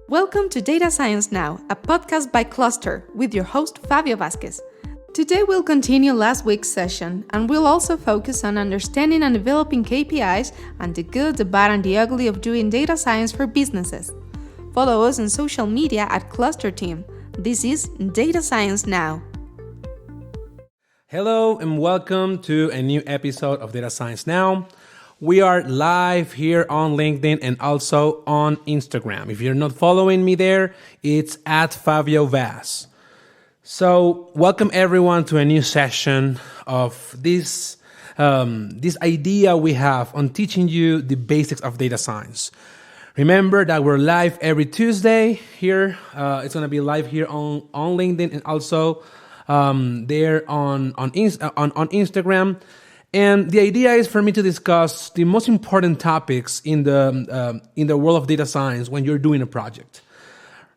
Welcome to Data Science Now, a podcast by Closter with your host Fabio Vasquez. Today we'll continue last week's session and we'll also focus on understanding and developing KPIs and the good, the bad and the ugly of doing data science for businesses. Follow us on social media at Closter Team. This is Data Science Now. Hello and welcome to a new episode of Data Science Now. We are live here on LinkedIn and also on Instagram. If you're not following me there, it's at Fabio Vaz. So welcome everyone to a new session of this idea we have on teaching you the basics of data science. Remember that we're live every Tuesday here. It's going to be live here on LinkedIn and also there on Instagram. And the idea is for me to discuss the most important topics in the world of data science when you're doing a project.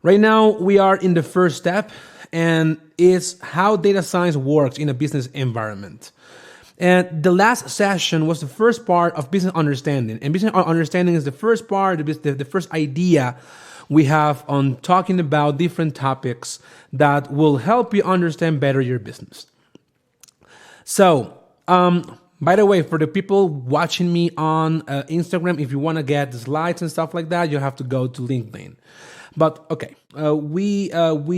Right now, we are in the first step, and it's how data science works in a business environment. And the last session was the first part of business understanding. And business understanding is the first part, the first idea we have on talking about different topics that will help you understand better your business. So, by the way, for the people watching me on Instagram, if you want to get the slides and stuff like that, you have to go to LinkedIn. But okay, we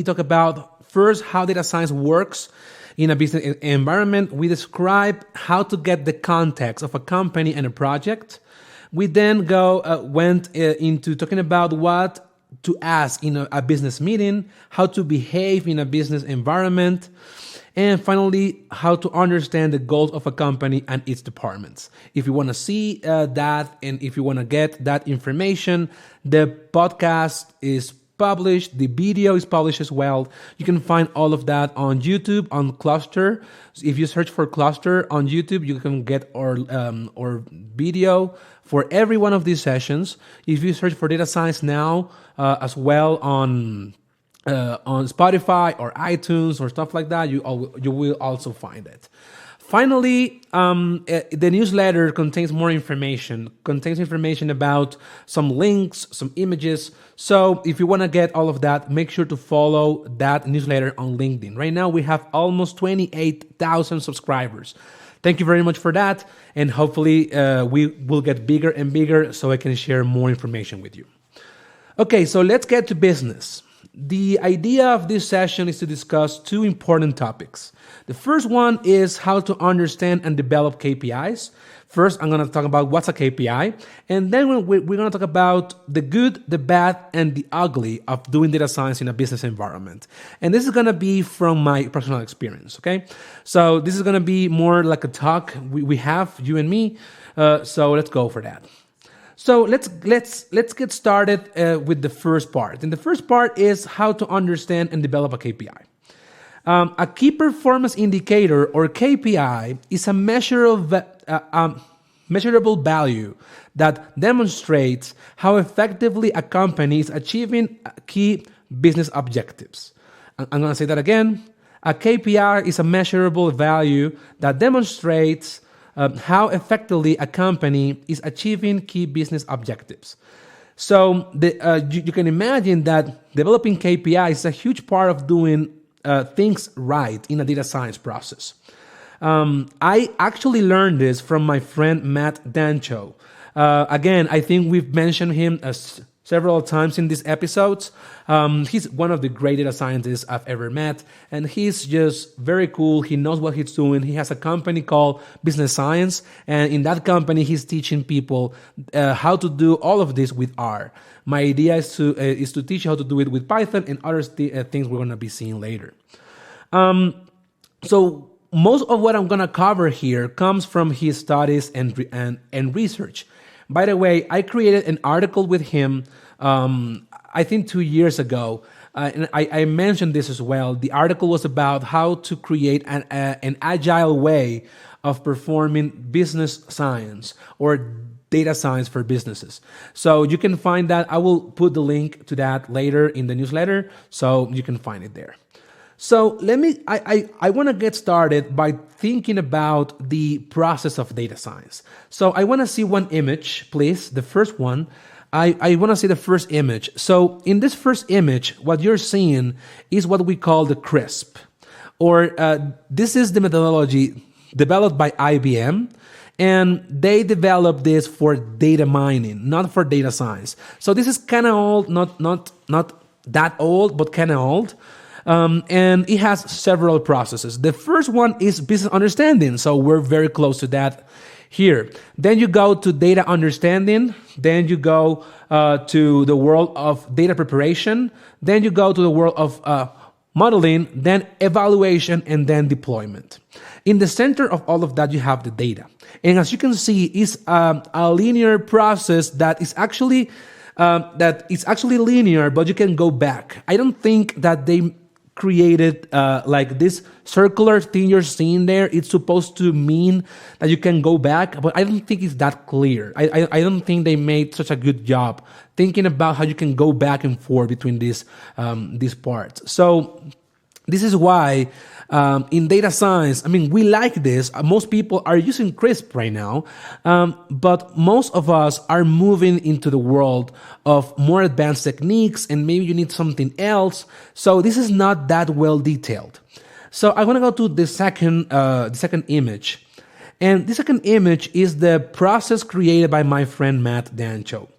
talk about first how data science works in a business environment. We describe how to get the context of a company and a project. We then went into talking about what to ask in a business meeting, how to behave in a business environment, and finally, how to understand the goals of a company and its departments. If you want to see that and if you want to get that information, the podcast is published, the video is published as well. You can find all of that on YouTube, on Closter. So if you search for Closter on YouTube, you can get our video for every one of these sessions. If you search for Data Science Now as well on Spotify or iTunes or stuff like that, you will also find it. Finally, the newsletter contains more information, about some links, some images. So if you want to get all of that, make sure to follow that newsletter on LinkedIn. Right now, we have almost 28,000 subscribers. Thank you very much for that. And hopefully we will get bigger and bigger so I can share more information with you. Okay, so let's get to business. The idea of this session is to discuss two important topics. The first one is how to understand and develop KPIs. First, I'm going to talk about what's a KPI, and then we're going to talk about the good, the bad, and the ugly of doing data science in a business environment. And this is going to be from my personal experience, okay? So this is going to be more like a talk we have, you and me, so let's go for that. So let's get started with the first part. And the first part is how to understand and develop a KPI. A key performance indicator, or KPI, is a measurable value that demonstrates how effectively a company is achieving key business objectives. I'm going to say that again. A KPI is a measurable value that demonstrates how effectively a company is achieving key business objectives. So you can imagine that developing KPIs is a huge part of doing things right in a data science process. I actually learned this from my friend Matt Dancho. Again, I think we've mentioned him several times in these episodes. He's one of the great data scientists I've ever met, and he's just very cool. He knows what he's doing. He has a company called Business Science, and in that company, he's teaching people how to do all of this with R. My idea is to teach you how to do it with Python and other things we're going to be seeing later. So most of what I'm going to cover here comes from his studies and research. By the way, I created an article with him, I think 2 years ago, and I mentioned this as well. The article was about how to create an agile way of performing business science or data science for businesses. So you can find that. I will put the link to that later in the newsletter, so you can find it there. So I want to get started by thinking about the process of data science. So I want to see one image, please, the first one. I want to see the first image. So in this first image, what you're seeing is what we call the CRISP, or this is the methodology developed by IBM, and they developed this for data mining, not for data science. So this is kind of old, not that old, but kind of old. And it has several processes. The first one is business understanding. So we're very close to that here. Then you go to data understanding. Then you go to the world of data preparation. Then you go to the world of modeling, then evaluation, and then deployment. In the center of all of that, you have the data. And as you can see, it's a linear process that is actually linear, but you can go back. I don't think that they created like this circular thing you're seeing there. It's supposed to mean that you can go back, but I don't think it's that clear. I don't think they made such a good job thinking about how you can go back and forth between these parts. So this is why in data science, I mean, we like this. Most people are using CRISP right now, but most of us are moving into the world of more advanced techniques, and maybe you need something else. So this is not that well detailed. So I want to go to the second image. And the second image is the process created by my friend Matt Dancho.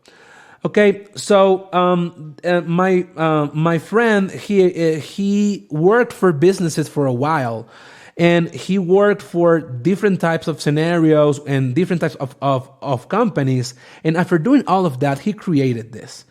Okay, so my friend, he worked for businesses for a while, and he worked for different types of scenarios and different types of companies. And after doing all of that, he created this.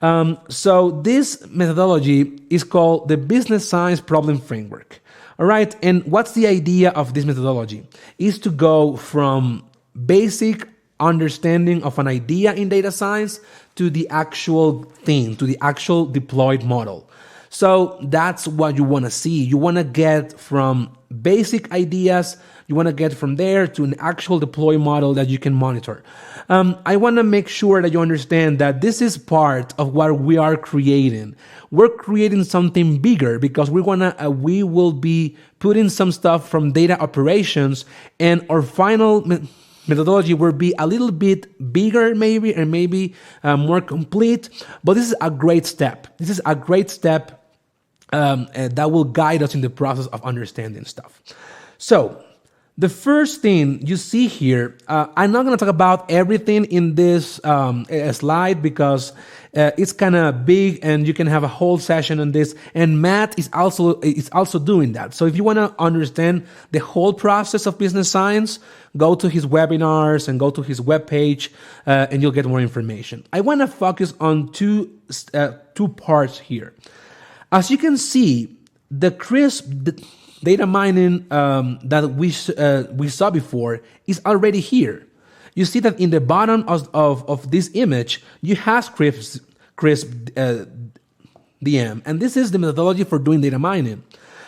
So this methodology is called the Business Science Problem Framework. All right, and what's the idea of this methodology? Is to go from basic understanding of an idea in data science to the actual thing, to the actual deployed model. So that's what you want to see. You want to get from basic ideas, you want to get from there to an actual deploy model that you can monitor. I want to make sure that you understand that this is part of what we are creating. We're creating something bigger because we will be putting some stuff from data operations, and our final methodology will be a little bit bigger maybe, and maybe more complete, but this is a great step. This is a great step that will guide us in the process of understanding stuff. So the first thing you see here, I'm not going to talk about everything in this slide because it's kind of big, and you can have a whole session on this. And Matt is also doing that. So if you want to understand the whole process of business science, go to his webinars and go to his webpage, and you'll get more information. I want to focus on two parts here. As you can see, the CRISP data mining that we saw before is already here. You see that in the bottom of this image, you have CRISP DM, and this is the methodology for doing data mining.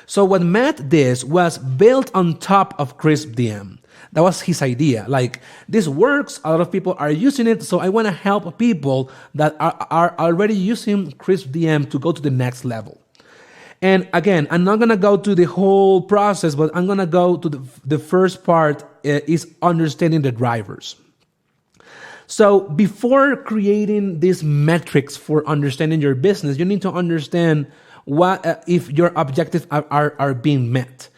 So what Matt did was built on top of CRISP DM. That was his idea. Like, this works, a lot of people are using it, so I want to help people that are already using CRISP DM to go to the next level. And again, I'm not going to go to the whole process, but I'm going to go to the first part is understanding the drivers. So before creating these metrics for understanding your business, you need to understand what if your objectives are being met.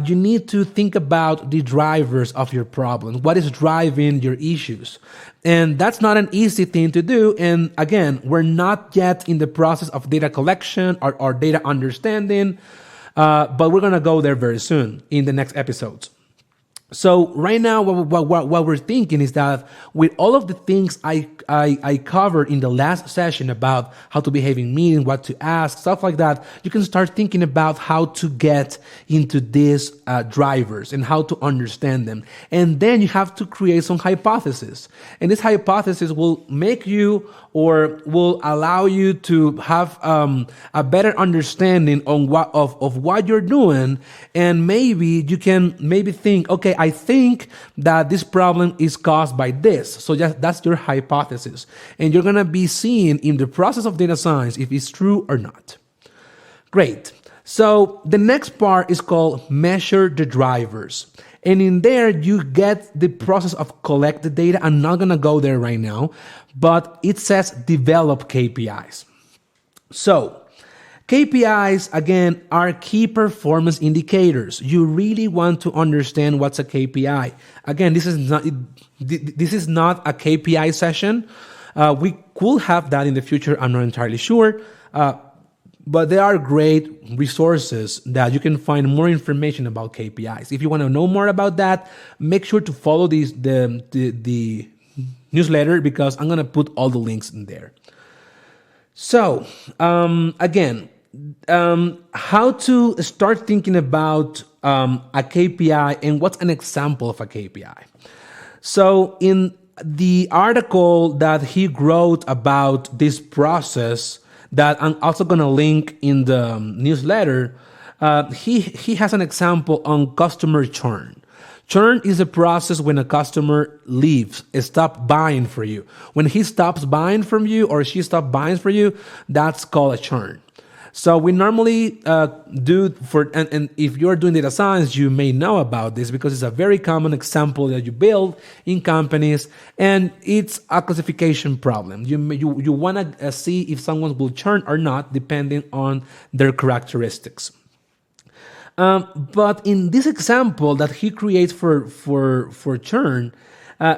You need to think about the drivers of your problem. What is driving your issues? And that's not an easy thing to do. And again, we're not yet in the process of data collection or data understanding, but we're going to go there very soon in the next episodes. So right now, what we're thinking is that with all of the things I covered in the last session about how to behave in meetings, what to ask, stuff like that, you can start thinking about how to get into these drivers and how to understand them. And then you have to create some hypothesis. And this hypothesis will make you or will allow you to have a better understanding on what you're doing. And maybe you can think, okay, I think that this problem is caused by this. So that's your hypothesis. And you're going to be seeing in the process of data science if it's true or not. Great. So the next part is called measure the drivers. And in there, you get the process of collect the data. I'm not going to go there right now, but it says develop KPIs. So KPIs, again, are key performance indicators. You really want to understand what's a KPI. Again, this is not a KPI session. We could have that in the future. I'm not entirely sure. But there are great resources that you can find more information about KPIs. If you want to know more about that, make sure to follow the newsletter, because I'm going to put all the links in there. So, again, how to start thinking about a KPI and what's an example of a KPI. So in the article that he wrote about this process, that I'm also going to link in the newsletter, he has an example on customer churn. Churn is a process when a customer leaves, stops buying for you. When he stops buying from you or she stops buying for you, that's called a churn. So we normally do and if you're doing data science, you may know about this because it's a very common example that you build in companies, and it's a classification problem. You want to see if someone will churn or not, depending on their characteristics. But in this example that he creates for churn,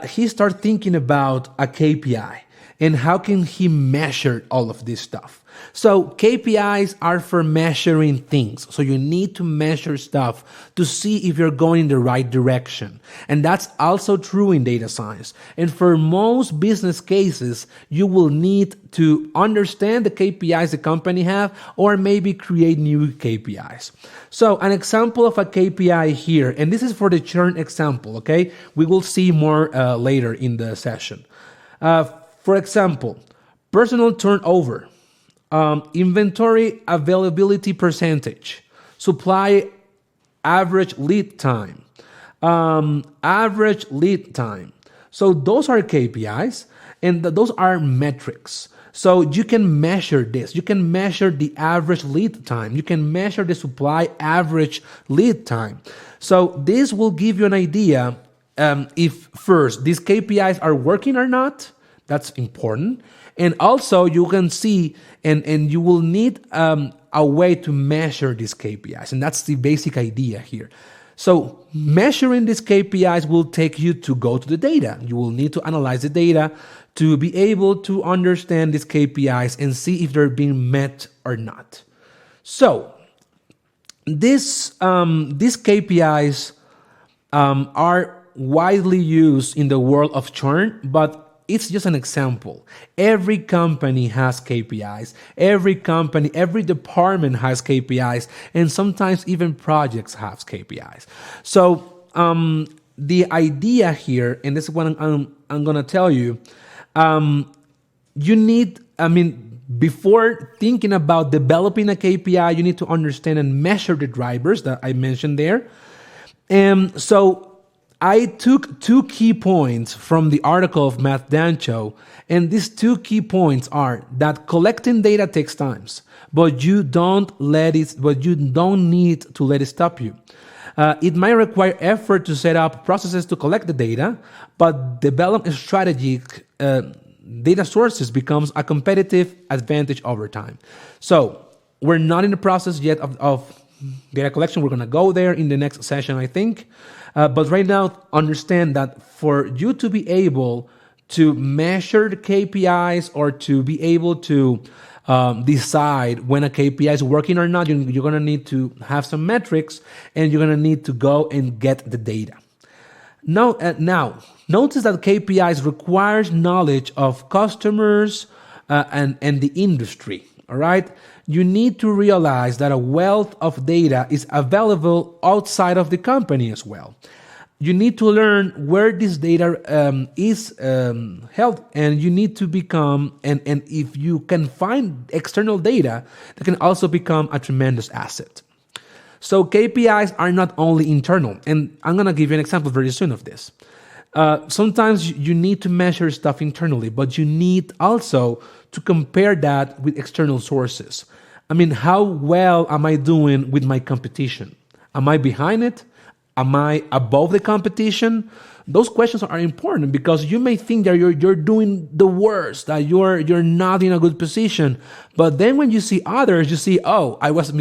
he starts thinking about a KPI and how can he measure all of this stuff. So KPIs are for measuring things. So you need to measure stuff to see if you're going in the right direction. And that's also true in data science. And for most business cases, you will need to understand the KPIs the company have, or maybe create new KPIs. So an example of a KPI here, and this is for the churn example, okay? We will see more later in the session. For example, personal turnover. Inventory availability percentage, supply average lead time, average lead time. So those are KPIs, and those are metrics. So you can measure this. You can measure the average lead time. You can measure the supply average lead time. So this will give you an idea if first these KPIs are working or not. That's important. And also you can see and you will need a way to measure these KPIs. And that's the basic idea here. So measuring these KPIs will take you to go to the data. You will need to analyze the data to be able to understand these KPIs and see if they're being met or not. So these KPIs are widely used in the world of churn, but it's just an example. Every company has KPIs. Every company, every department has KPIs, and sometimes even projects have KPIs. So the idea here, and this is what I'm going to tell you, you need, before thinking about developing a KPI, you need to understand and measure the drivers that I mentioned there. And so I took 2 key points from the article of Matt Dancho, and these 2 key points are that collecting data takes time, but you don't need to let it stop you. It might require effort to set up processes to collect the data, but develop strategic data sources becomes a competitive advantage over time. So we're not in the process yet of data collection. We're going to go there in the next session, I think. But right now, understand that for you to be able to measure the KPIs or to be able to decide when a KPI is working or not, you're going to need to have some metrics, and you're going to need to go and get the data. Now, notice that KPIs requires knowledge of customers and the industry. All right. You need to realize that a wealth of data is available outside of the company as well. You need to learn where this data is held, and you need to become, and if you can find external data, that can also become a tremendous asset. So KPIs are not only internal, and I'm going to give you an example very soon of this. Sometimes you need to measure stuff internally, but you need also to compare that with external sources. How well am I doing with my competition? Am I behind it? Am I above the competition? Those questions are important because you may think that you're doing the worst, that you're not in a good position. But then when you see others, you see, oh, I was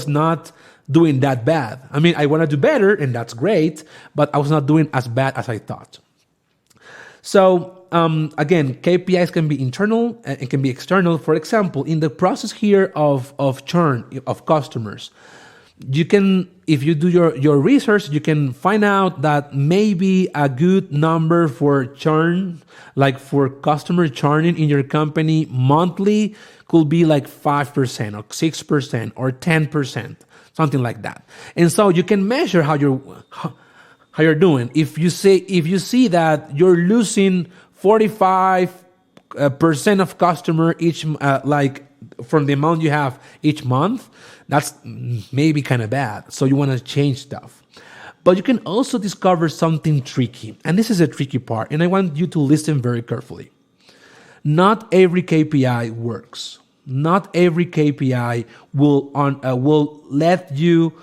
not doing that bad. I mean, I want to do better, and that's great, but I was not doing as bad as I thought. So again, KPIs can be internal and it can be external. For example, in the process here of churn of customers, you can, if you do your research, you can find out that maybe a good number for churn, like for customer churning in your company monthly, could be like 5% or 6% or 10%, something like that. And so you can measure how you're doing. If you see that you're losing 45% of customer each, like from the amount you have each month, that's maybe kind of bad. So you want to change stuff. But you can also discover something tricky. And this is a tricky part. And I want you to listen very carefully. Not every KPI works. Not every KPI will let you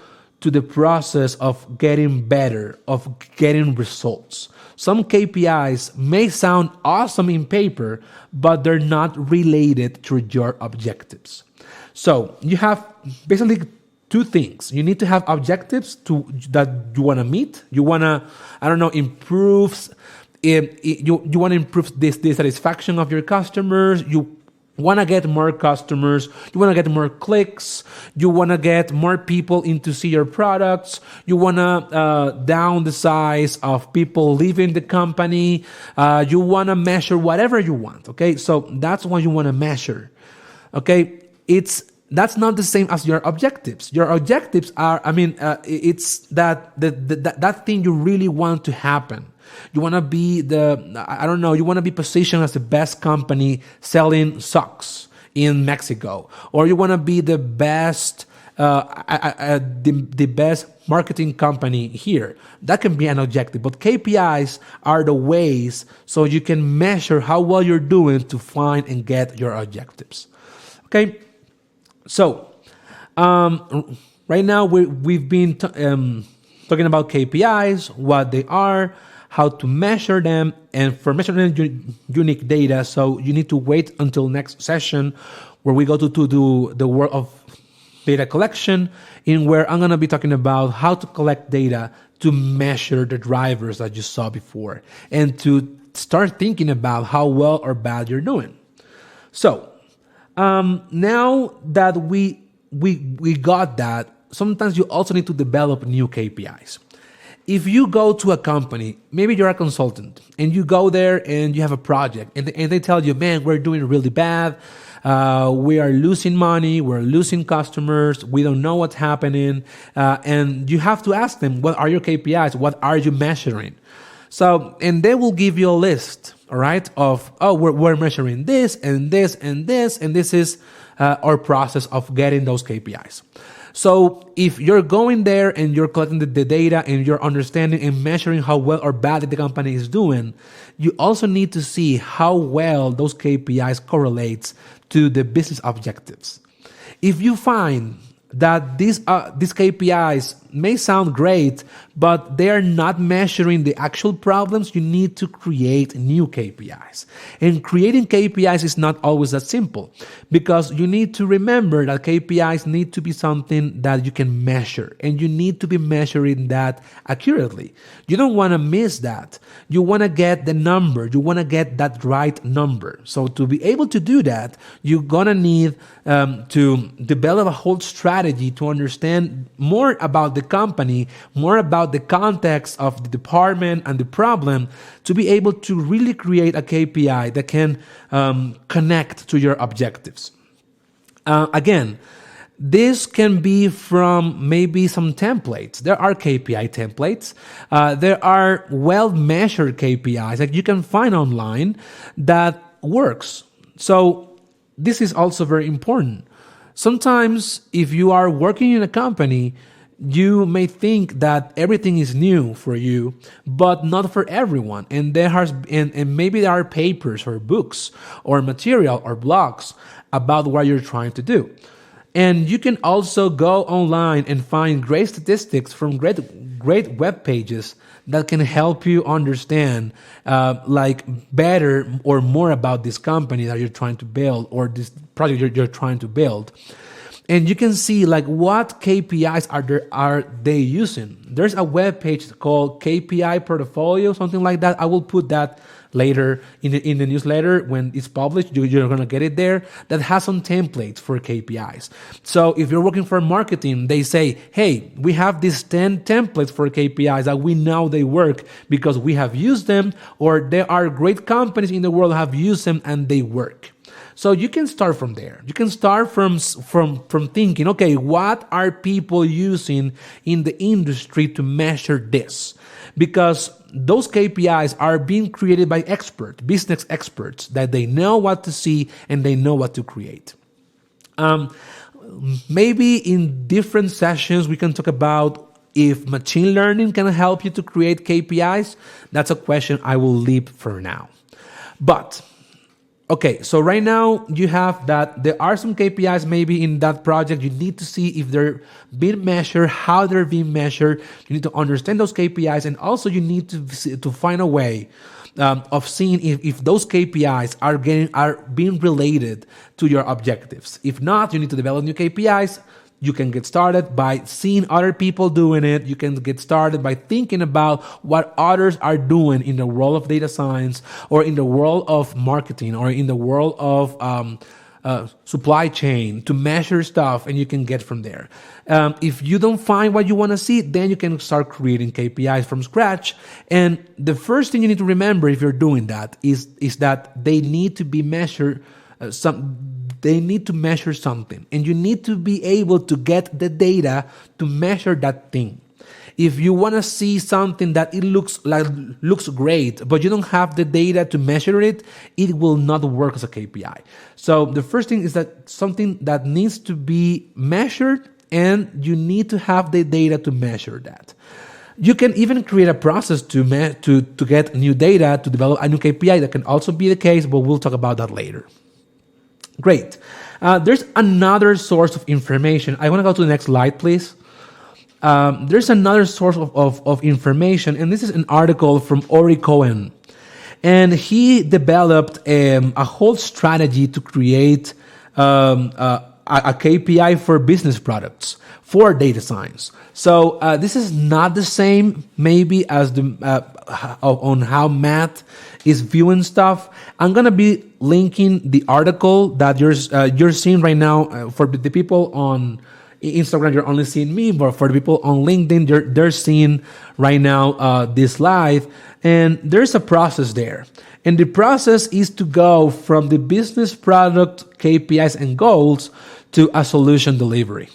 to the process of getting better, of getting results. Some KPIs may sound awesome in paper, but they're not related to your objectives. So you have basically two things. You need to have objectives that you want to meet. You want to, improve. You want to improve the satisfaction of your customers. You want to get more customers. You want to get more clicks. You want to get more people in to see your products. You want to down the size of people leaving the company. You want to measure whatever you want. Okay, so that's what you want to measure. Okay, that's not the same as your objectives. Your objectives are, it's that thing you really want to happen. You want to be you want to be positioned as the best company selling socks in Mexico, or you want to be the best, the best marketing company here. That can be an objective, but KPIs are the ways so you can measure how well you're doing to find and get your objectives. Okay, so right now we've been talking about KPIs, what they are, how to measure them, and for measuring unique data. So you need to wait until next session where we go to do the work of data collection, in where I'm going to be talking about how to collect data to measure the drivers that you saw before and to start thinking about how well or bad you're doing. So now that we got that, sometimes you also need to develop new KPIs. If you go to a company, maybe you're a consultant, and you go there and you have a project, and they tell you, man, we're doing really bad. We are losing money. We're losing customers. We don't know what's happening. And you have to ask them, what are your KPIs? What are you measuring? So, and they will give you a list, all right, of, we're measuring this and this and this, and this is our process of getting those KPIs. So if you're going there and you're collecting the data and you're understanding and measuring how well or bad the company is doing, you also need to see how well those KPIs correlates to the business objectives. If you find that these KPIs may sound great, but they are not measuring the actual problems, you need to create new KPIs. And creating KPIs is not always that simple, because you need to remember that KPIs need to be something that you can measure, and you need to be measuring that accurately. You don't want to miss that. You want to get the number. You want to get that right number. So to be able to do that, you're going to need to develop a whole strategy to understand more about the company, more about the context of the department and the problem, to be able to really create a KPI that can connect to your objectives. Again, this can be from maybe some templates. There are KPI templates. There are well-measured KPIs that you can find online that works. So this is also very important. Sometimes if you are working in a company, you may think that everything is new for you, but not for everyone. And maybe there are papers or books or material or blogs about what you're trying to do. And you can also go online and find great statistics from great great web pages that can help you understand like better or more about this company that you're trying to build or this project you're trying to build. And you can see like what KPIs are they using. There's a web page called KPI portfolio, something like that. I will put that later in the newsletter when it's published. You're going to get it there. That has some templates for KPIs. So if you're working for marketing, they say, hey, we have these 10 templates for KPIs that we know they work because we have used them, or there are great companies in the world that have used them and they work. So you can start from there. You can start from thinking, okay, what are people using in the industry to measure this? Because those KPIs are being created by experts, business experts, that they know what to see and they know what to create. Maybe in different sessions we can talk about if machine learning can help you to create KPIs. That's a question I will leave for now. But okay, so right now you have that there are some KPIs maybe in that project. You need to see if they're being measured, how they're being measured. You need to understand those KPIs, and also you need to find a way of seeing if those KPIs are being related to your objectives. If not, you need to develop new KPIs. You can get started by seeing other people doing it. You can get started by thinking about what others are doing in the world of data science, or in the world of marketing, or in the world of supply chain, to measure stuff, and you can get from there. If you don't find what you want to see, then you can start creating KPIs from scratch. And the first thing you need to remember if you're doing that is that they need to be measured. They need to measure something, and you need to be able to get the data to measure that thing. If you want to see something that it looks great, but you don't have the data to measure it, it will not work as a KPI. So the first thing is that something that needs to be measured, and you need to have the data to measure that. You can even create a process to get new data, to develop a new KPI. That can also be the case, but we'll talk about that later. Great. There's another source of information. I want to go to the next slide, please. There's another source of information, and this is an article from Ori Cohen. And he developed a whole strategy to create a KPI for business products for data science. So this is not the same maybe as on how math is viewing stuff. I'm gonna be linking the article that you're seeing right now. For the people on Instagram, you're only seeing me, but for the people on LinkedIn, they're seeing right now this live. And there's a process there. And the process is to go from the business product KPIs and goals to a solution delivery.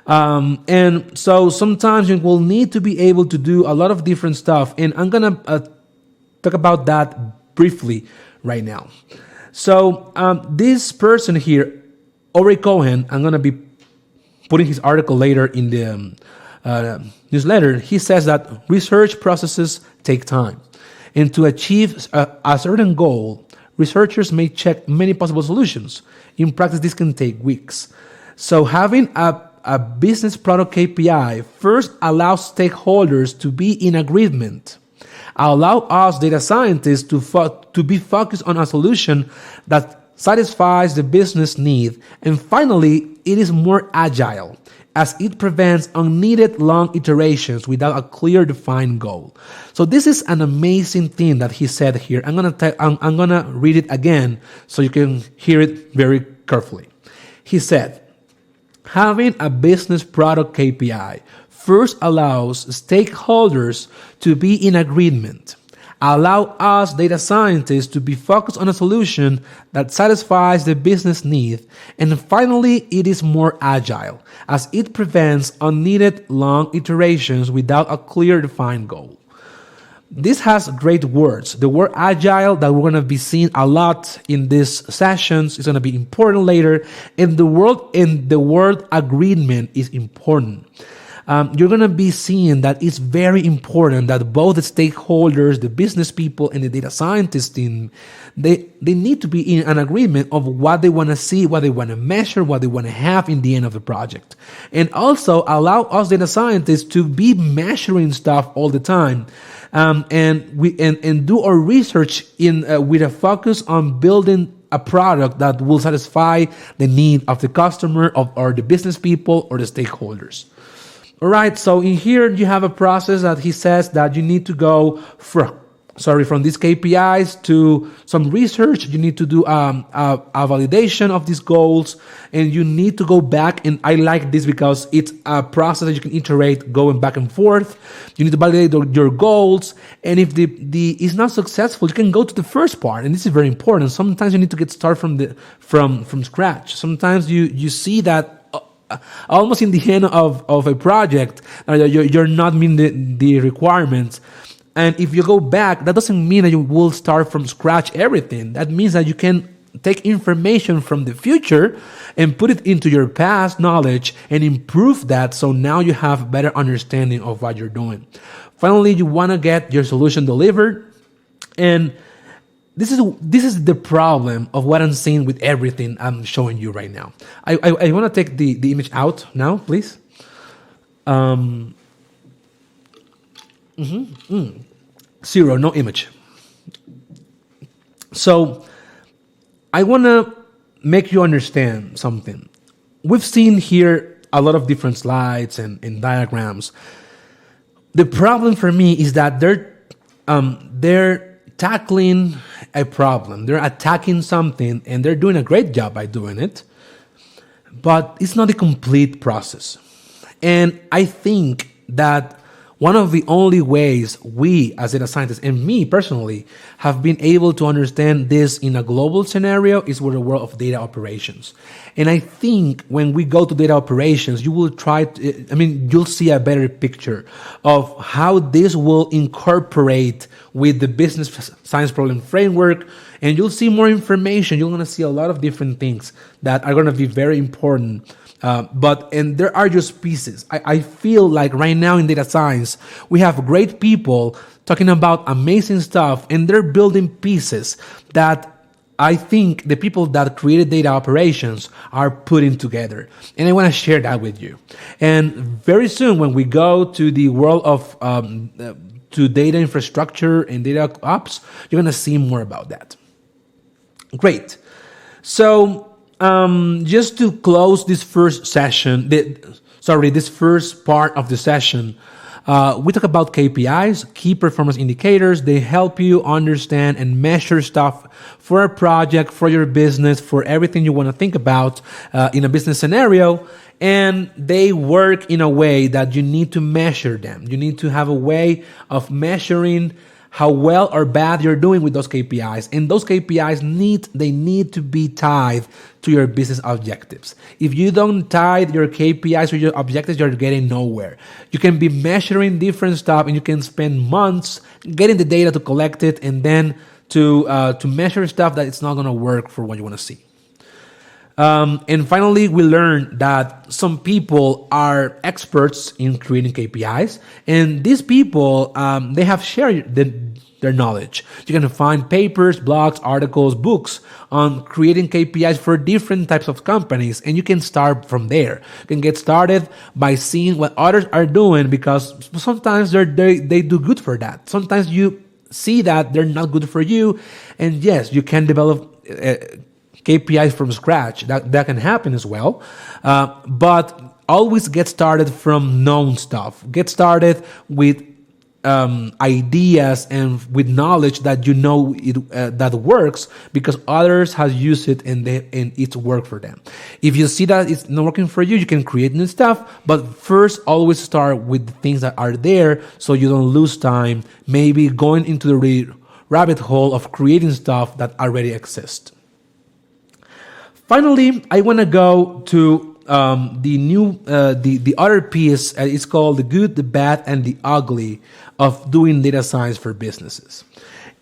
And so sometimes you will need to be able to do a lot of different stuff. And I'm going to talk about that briefly right now. So this person here, Ori Cohen, I'm going to be putting his article later in the newsletter. He says that research processes take time. And to achieve a certain goal, researchers may check many possible solutions. In practice, this can take weeks. So having a business product KPI first allows stakeholders to be in agreement, allow us data scientists to be focused on a solution that satisfies the business need, and finally, it is more agile as it prevents unneeded long iterations without a clear defined goal. So this is an amazing thing that he said here. I'm gonna read it again so you can hear it very carefully. He said, having a business product KPI first allows stakeholders to be in agreement, allow us data scientists to be focused on a solution that satisfies the business need, and finally, it is more agile as it prevents unneeded long iterations without a clear defined goal. This has great words. The word agile that we're going to be seeing a lot in these sessions is going to be important later, and the word agreement is important. you're going to be seeing that it's very important that both the stakeholders, the business people, and the data scientist team, they need to be in an agreement of what they want to see, what they want to measure, what they want to have in the end of the project. And also allow us data scientists to be measuring stuff all the time. And do our research with a focus on building a product that will satisfy the need of the customer or the business people or the stakeholders. All right, so in here you have a process that he says that you need to go from these KPIs to some research. You need to do a validation of these goals, and you need to go back. And I like this because it's a process that you can iterate going back and forth. You need to validate your goals, and if the is not successful, you can go to the first part. And this is very important. Sometimes you need to get started from scratch. Sometimes you see that almost in the end of a project, you're not meeting the requirements. And if you go back, that doesn't mean that you will start from scratch everything. That means that you can take information from the future and put it into your past knowledge and improve that, so now you have a better understanding of what you're doing. Finally, you want to get your solution delivered. And this is the problem of what I'm seeing with everything I'm showing you right now. I want to take the image out now, please. Zero, no image. So I want to make you understand something. We've seen here a lot of different slides and diagrams. The problem for me is that they're tackling a problem. They're attacking something, and they're doing a great job by doing it. But it's not a complete process. And I think that one of the only ways we as data scientists, and me personally, have been able to understand this in a global scenario is with the world of data operations. And I think when we go to data operations, you'll see a better picture of how this will incorporate with the business science problem framework, and you'll see more information. You're going to see a lot of different things that are going to be very important. And there are just pieces. I feel like right now in data science, we have great people talking about amazing stuff, and they're building pieces that I think the people that created data operations are putting together. And I want to share that with you. And very soon, when we go to the world of to data infrastructure and data ops, you're going to see more about that. Great. So just to close this first session, this first part of the session, we talk about KPIs, key performance indicators. They help you understand and measure stuff for a project, for your business, for everything you want to think about in a business scenario. And they work in a way that you need to measure them. You need to have a way of measuring how well or bad you're doing with those KPIs. And those KPIs need to be tied to your business objectives. If you don't tie your KPIs to your objectives, you're getting nowhere. You can be measuring different stuff, and you can spend months getting the data to collect it, and then to measure stuff that it's not going to work for what you want to see. And finally, we learned that some people are experts in creating KPIs, and these people, they have shared their knowledge. You can find papers, blogs, articles, books on creating KPIs for different types of companies, and you can start from there. You can get started by seeing what others are doing, because sometimes they do good for that. Sometimes you see that they're not good for you, and yes, you can develop KPIs from scratch. That can happen as well. But always get started from known stuff. Get started with ideas and with knowledge that you know that works, because others have used it and it's worked for them. If you see that it's not working for you, you can create new stuff. But first, always start with the things that are there, so you don't lose time maybe going into the rabbit hole of creating stuff that already exists. Finally, I want to go to the other piece. It's called the good, the bad, and the ugly of doing data science for businesses.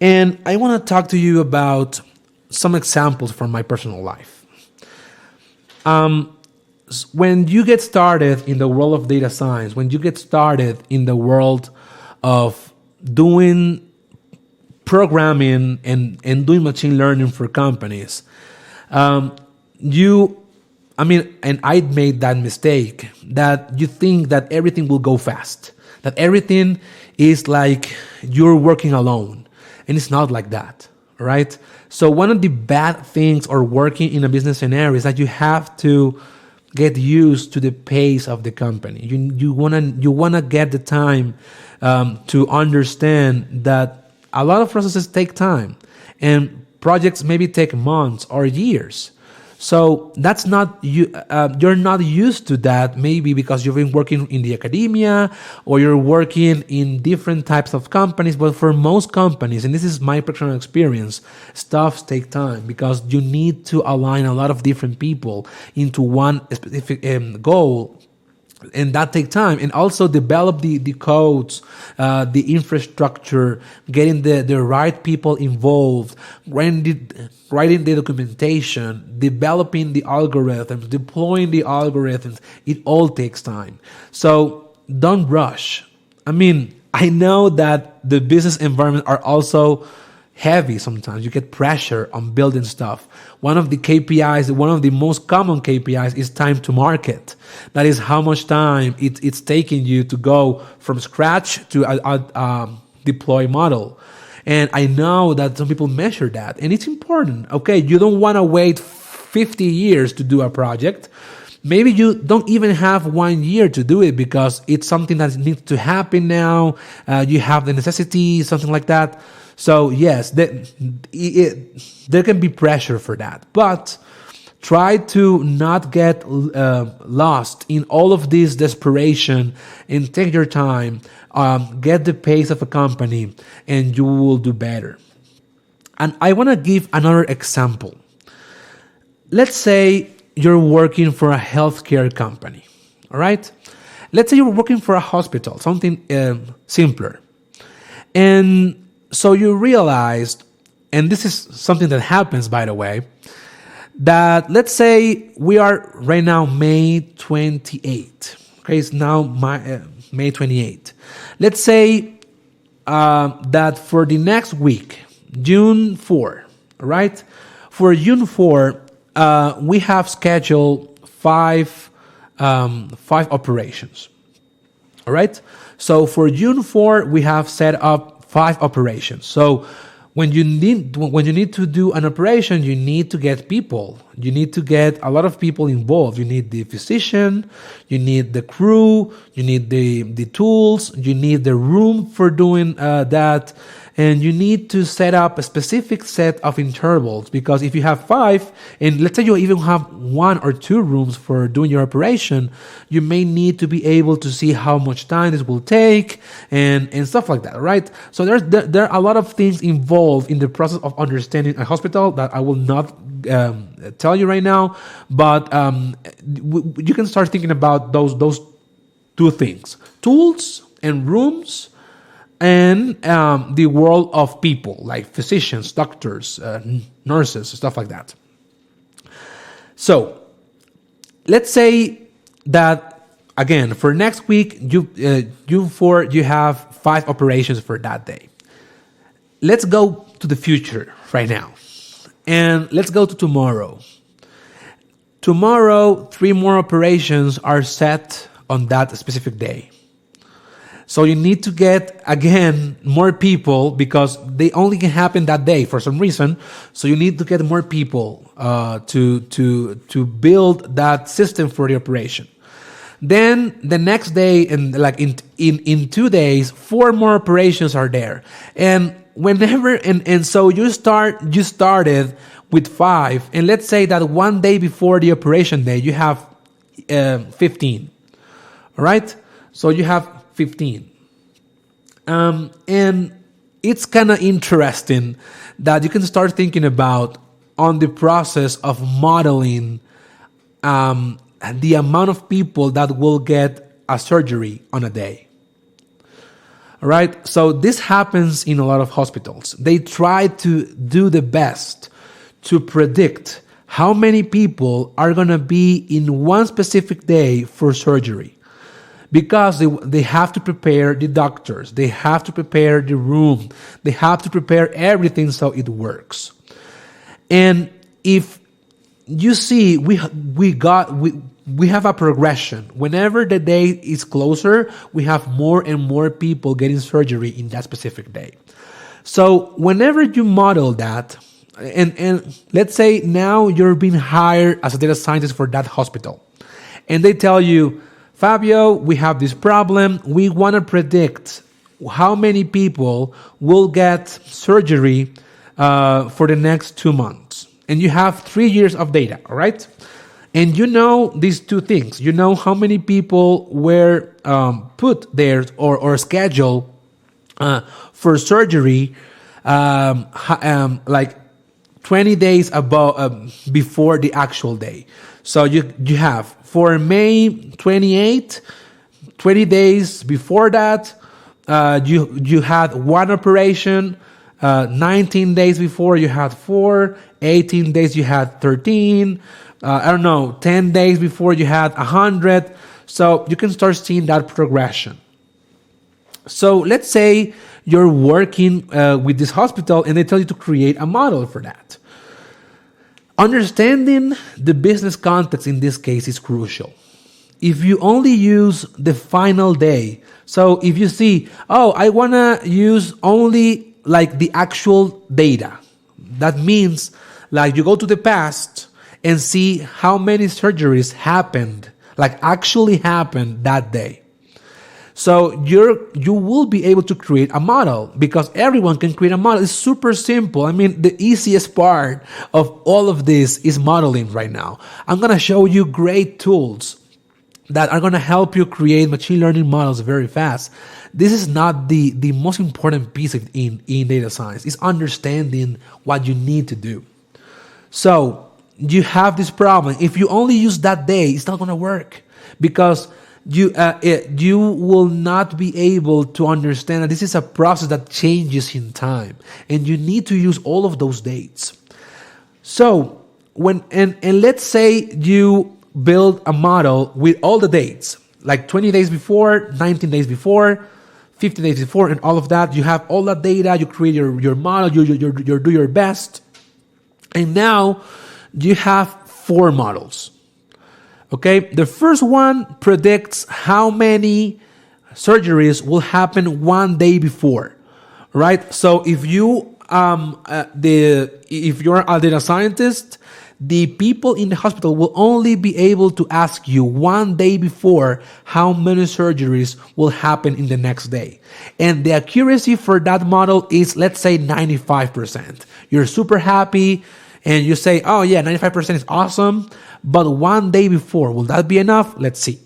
And I want to talk to you about some examples from my personal life. when you get started in the world of data science, when you get started in the world of doing programming and doing machine learning for companies, and I made that mistake that you think that everything will go fast, that everything is like you're working alone, and it's not like that, right? So one of the bad things or working in a business scenario is that you have to get used to the pace of the company. You wanna get the time to understand that a lot of processes take time, and projects maybe take months or years. So that's not you. You're not used to that, maybe because you've been working in the academia or you're working in different types of companies. But for most companies, and this is my personal experience, stuff take time because you need to align a lot of different people into one specific goal. And that take time, and also develop the codes, the infrastructure, getting the right people involved, writing the documentation, developing the algorithms, deploying the algorithms. It all takes time. So don't rush. I know that the business environment are also heavy sometimes. You get pressure on building stuff. One of the KPIs, one of the most common KPIs is time to market. That is how much time it's taking you to go from scratch to a deploy model. And I know that some people measure that, and it's important. Okay, you don't want to wait 50 years to do a project. Maybe you don't even have 1 year to do it because it's something that needs to happen now. You have the necessity, something like that. So yes, there can be pressure for that, but try to not get lost in all of this desperation and take your time, get the pace of a company, and you will do better. And I want to give another example. Let's say you're working for a healthcare company, all right? Let's say you're working for a hospital, something simpler. And so you realized, and this is something that happens, by the way, that let's say we are right now May 28. Okay, it's now May 28. Let's say that for the next week, June 4, right? For June 4, we have scheduled five operations. All right. So for June 4, we have set up 5 operations. So when you need to do an operation, you need to get people. You need to get a lot of people involved. You need the physician, you need the crew, you need the tools, you need the room for doing that, and you need to set up a specific set of intervals, because if you have 5, and let's say you even have 1 or 2 rooms for doing your operation, you may need to be able to see how much time this will take and stuff like that, right? So there are a lot of things involved in the process of understanding a hospital that I will not tell you right now, but you can start thinking about those 2 things: tools and rooms, and the world of people like physicians, doctors, nurses, stuff like that. So let's say that, again, for next week, you have 5 operations for that day. Let's go to the future right now, and let's go to tomorrow. Tomorrow, 3 more operations are set on that specific day. So you need to get, again, more people, because they only can happen that day for some reason. So you need to get more people to build that system for the operation. Then the next day, and like in 2 days, 4 more operations are there. And whenever and so you started with 5, and let's say that 1 day before the operation day you have 15. All right, so you have 15. And it's kind of interesting that you can start thinking about on the process of modeling the amount of people that will get a surgery on a day. All right, so this happens in a lot of hospitals. They try to do the best to predict how many people are going to be in one specific day for surgery. Because they have to prepare the doctors, they have to prepare the room, they have to prepare everything so it works. And if you see, we have a progression. Whenever the day is closer, we have more and more people getting surgery in that specific day. So whenever you model that, and let's say now you're being hired as a data scientist for that hospital, and they tell you, Fabio, we have this problem. We want to predict how many people will get surgery for the next 2 months. And you have 3 years of data, all right? And you know these two things. You know how many people were put there or scheduled for surgery like 20 days before the actual day. So you have for May 28, 20 days before that, you had one operation. 19 days before you had 4, 18 days you had 13, 10 days before you had 100. So you can start seeing that progression. So let's say you're working with this hospital and they tell you to create a model for that. Understanding the business context in this case is crucial. If you only use the final day, so if you see, I want to use only like the actual data, that means like you go to the past and see how many surgeries happened, like actually happened that day. So you will be able to create a model because everyone can create a model. It's super simple. I mean, the easiest part of all of this is modeling right now. I'm going to show you great tools that are going to help you create machine learning models very fast. This is not the most important piece in data science. It's understanding what you need to do. So you have this problem. If you only use that day, it's not going to work because you will not be able to understand that this is a process that changes in time, and you need to use all of those dates. So and let's say you build a model with all the dates, like 20 days before, 19 days before, 50 days before, and all of that. You have all that data. You create your model. You do your best, and now you have 4 models. Okay, the first one predicts how many surgeries will happen one day before, right? So if you if you're a data scientist, the people in the hospital will only be able to ask you one day before how many surgeries will happen in the next day. And the accuracy for that model is, let's say, 95%. You're super happy and you say, oh yeah, 95% is awesome. But one day before, will that be enough? Let's see.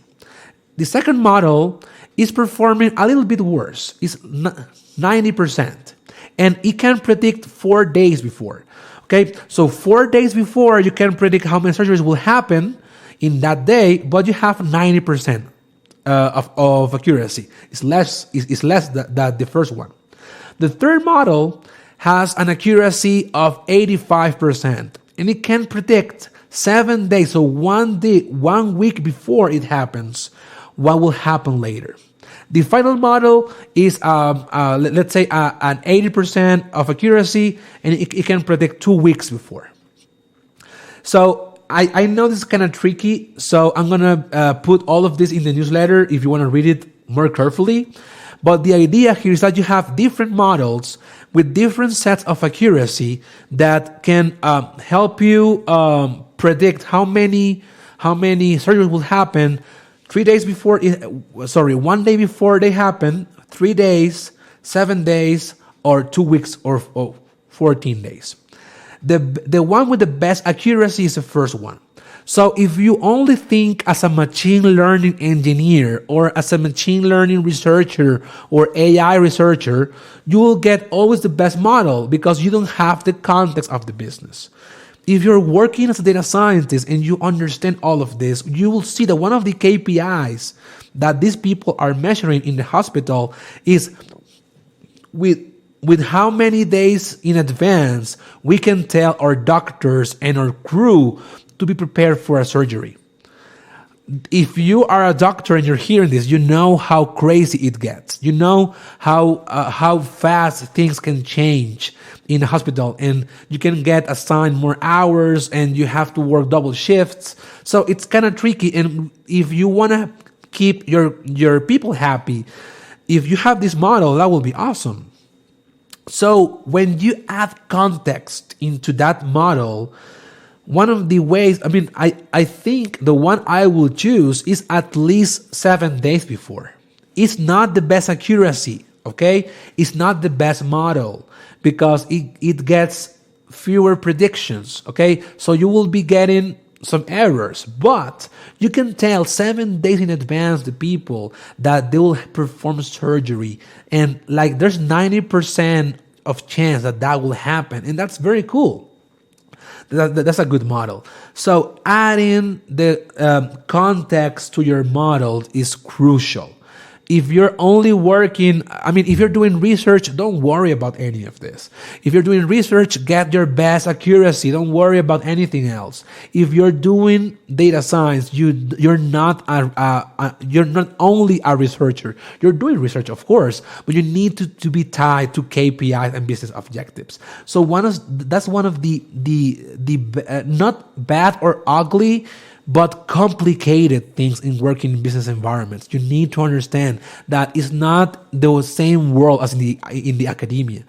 The second model is performing a little bit worse. It's 90%. And it can predict 4 days before. Okay, so 4 days before, you can predict how many surgeries will happen in that day, but you have 90% of accuracy. It's less than the first one. The third model has an accuracy of 85%, and it can predict 7 days, so 1 week before it happens, what will happen later. The final model is, let's say, an 80% of accuracy, and it can predict 2 weeks before. So I know this is kind of tricky, so I'm going to put all of this in the newsletter if you want to read it more carefully. But the idea here is that you have different models with different sets of accuracy that can help you predict how many surgeries will happen 1 day before they happen, 3 days, 7 days, or 2 weeks, or 14 days. The one with the best accuracy is the first one. So if you only think as a machine learning engineer or as a machine learning researcher or AI researcher, you will get always the best model because you don't have the context of the business. If you're working as a data scientist and you understand all of this, you will see that one of the KPIs that these people are measuring in the hospital is with with how many days in advance we can tell our doctors and our crew to be prepared for a surgery. If you are a doctor and you're hearing this, you know how crazy it gets. You know how fast things can change in a hospital, and you can get assigned more hours, and you have to work double shifts. So it's kind of tricky. And if you want to keep your people happy, if you have this model, that will be awesome. So when you add context into that model, one of the ways, I think the one I will choose is at least 7 days before. It's not the best accuracy, okay? It's not the best model because it gets fewer predictions, okay? So you will be getting some errors, but you can tell 7 days in advance the people that they will perform surgery, and like there's 90% of chance that will happen, and that's very cool. That's a good model. So adding the context to your model is crucial. If you're only working, if you're doing research, don't worry about any of this. If you're doing research, get your best accuracy. Don't worry about anything else. If you're doing data science, you're not only a researcher. You're doing research, of course, but you need to be tied to KPIs and business objectives. So that's one of the not bad or ugly, but complicated things in working in business environments. You need to understand that it's not the same world as in the academia.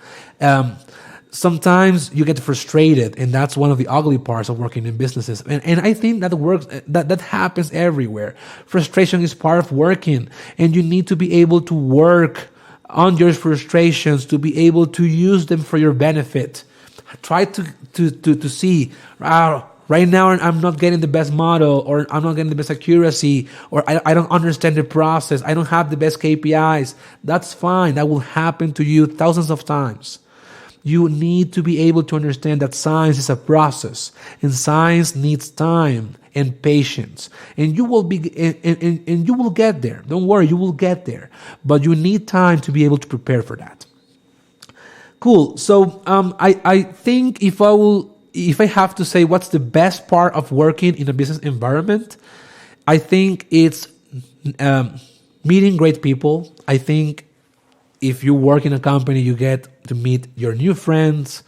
Sometimes you get frustrated, and that's one of the ugly parts of working in businesses. And I think that happens everywhere. Frustration is part of working, and you need to be able to work on your frustrations to be able to use them for your benefit. Try to see, right now I'm not getting the best model, or I'm not getting the best accuracy, or I don't understand the process, I don't have the best KPIs. That's fine. That will happen to you thousands of times. You need to be able to understand that science is a process, and science needs time and patience. And you will and you will get there. Don't worry, you will get there. But you need time to be able to prepare for that. Cool. So I think if I have to say what's the best part of working in a business environment, I think it's meeting great people. I think if you work in a company, you get to meet your new friends,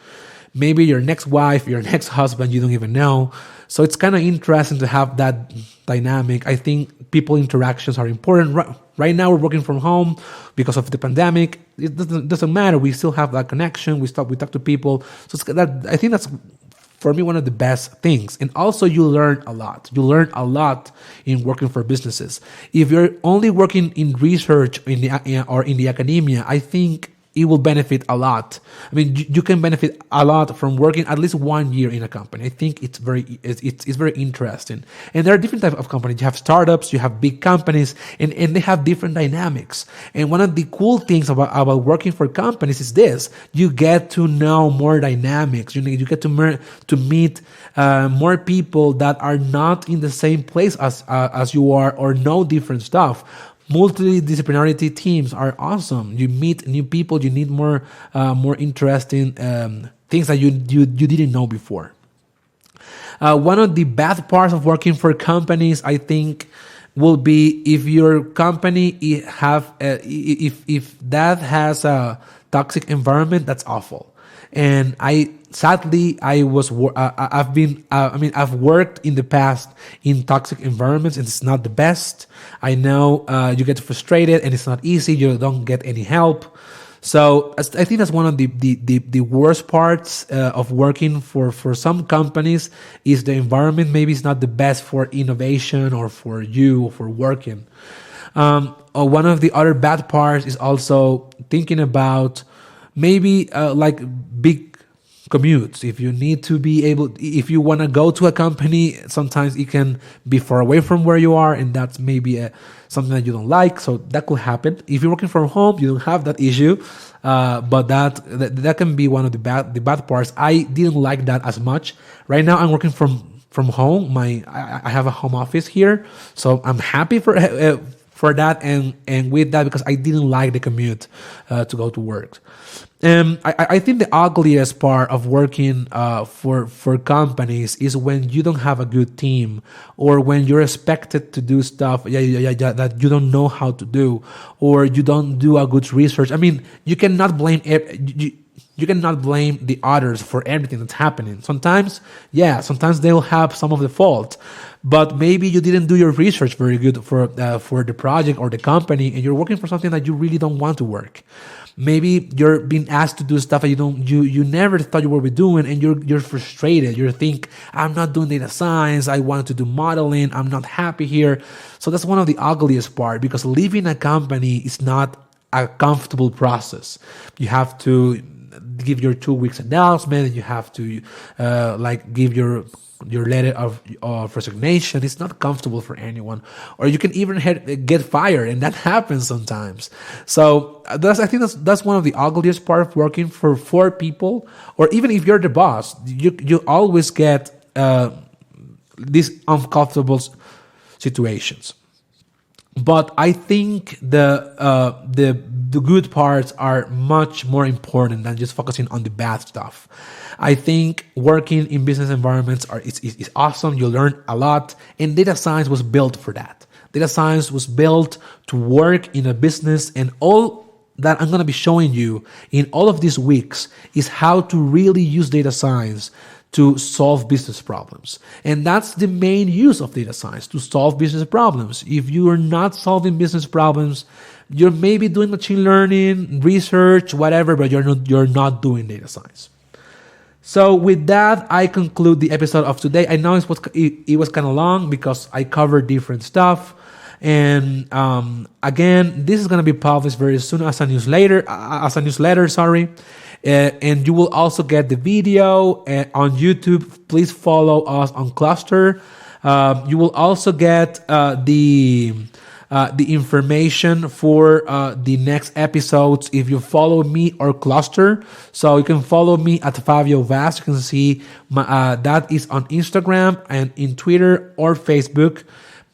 maybe your next wife, your next husband, you don't even know. So it's kind of interesting to have that dynamic. I think people interactions are important. Right now we're working from home because of the pandemic. It doesn't matter. We still have that connection. We talk to people. So I think that's, for me, one of the best things. And also you learn a lot. You learn a lot in working for businesses. If you're only working in research or in the academia, I think it will benefit a lot. You can benefit a lot from working at least 1 year in a company. I think it's very interesting. And there are different types of companies. You have startups, you have big companies, and they have different dynamics. And one of the cool things about working for companies is this: you get to know more dynamics. You get to meet more people that are not in the same place as you are, or know different stuff. Multidisciplinarity teams are awesome. You meet new people. You need more interesting things that you didn't know before. One of the bad parts of working for companies, I think, will be if your company if that has a toxic environment. That's awful. And I've worked in the past in toxic environments, and it's not the best. I know you get frustrated, and it's not easy. You don't get any help. So I think that's one of the worst parts of working for some companies is the environment. Maybe it's not the best for innovation or for you for working. One of the other bad parts is also thinking about maybe like big commutes. If you want to go to a company, sometimes it can be far away from where you are, and that's maybe something that you don't like. So that could happen. If you're working from home, you don't have that issue, but that can be one of the bad parts. I didn't like that as much. Right now, I'm working from home. I have a home office here, so I'm happy for for that, and with that, because I didn't like the commute to go to work. I think the ugliest part of working for companies is when you don't have a good team, or when you're expected to do stuff that you don't know how to do, or you don't do a good research. I mean, you cannot blame you cannot blame the others for everything that's happening. Sometimes they'll have some of the fault, but maybe you didn't do your research very good for the project or the company, and you're working for something that you really don't want to work. Maybe you're being asked to do stuff that you never thought you were doing, and you're frustrated. You think, I'm not doing data science. I want to do modeling. I'm not happy here. So that's one of the ugliest part, because leaving a company is not a comfortable process. You have to give your 2 weeks announcement. You have to give your letter of resignation. It's not comfortable for anyone, or you can even get fired, and that happens sometimes. So I think that's one of the ugliest part of working for 4 people, or even if you're the boss, you always get these uncomfortable situations. But I think the good parts are much more important than just focusing on the bad stuff. I think working in business environments is awesome. You learn a lot, and data science was built for that. Data science was built to work in a business, and all that I'm going to be showing you in all of these weeks is how to really use data science to solve business problems. And that's the main use of data science, to solve business problems. If you are not solving business problems, you're maybe doing machine learning, research, whatever, but you're not doing data science. So with that, I conclude the episode of today. I know it was kind of long because I covered different stuff. And again, this is going to be published very soon as a newsletter. And you will also get the video on YouTube. Please follow us on Closter. You will also get the information for the next episodes if you follow me or Closter. So you can follow me at Fabio Vaz. You can see that is on Instagram and in Twitter or Facebook.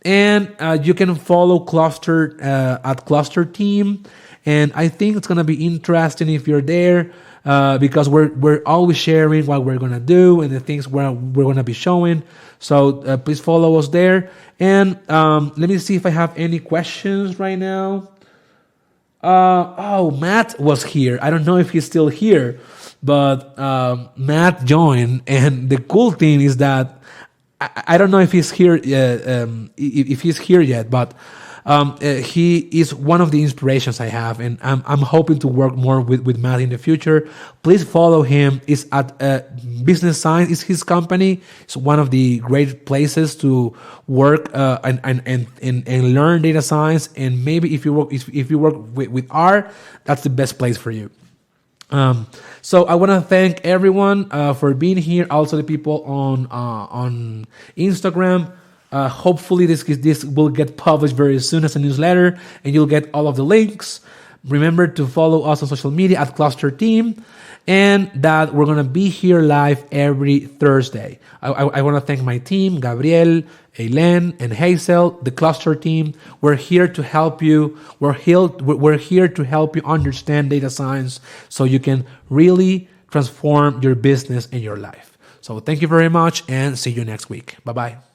And you can follow Closter at Closter Team. And I think it's gonna be interesting if you're there. Because we're always sharing what we're gonna do and the things we're gonna be showing. So please follow us there. And let me see if I have any questions right now. Matt was here. I don't know if he's still here, but Matt joined. And the cool thing is that I don't know if he's here. If he's here yet, but. He is one of the inspirations I have, and I'm hoping to work more with Matt in the future. Please follow him. It's at Business Science is his company. It's one of the great places to work and learn data science. And maybe if you work with R, that's the best place for you. So I want to thank everyone for being here. Also the people on Instagram. Hopefully this will get published very soon as a newsletter, and you'll get all of the links. Remember to follow us on social media at Closter Team, and that we're going to be here live every Thursday. I want to thank my team, Gabriel, Eileen, and Hazel, the Closter team. We're here to help you. We're here to help you understand data science so you can really transform your business and your life. So thank you very much, and see you next week. Bye-bye.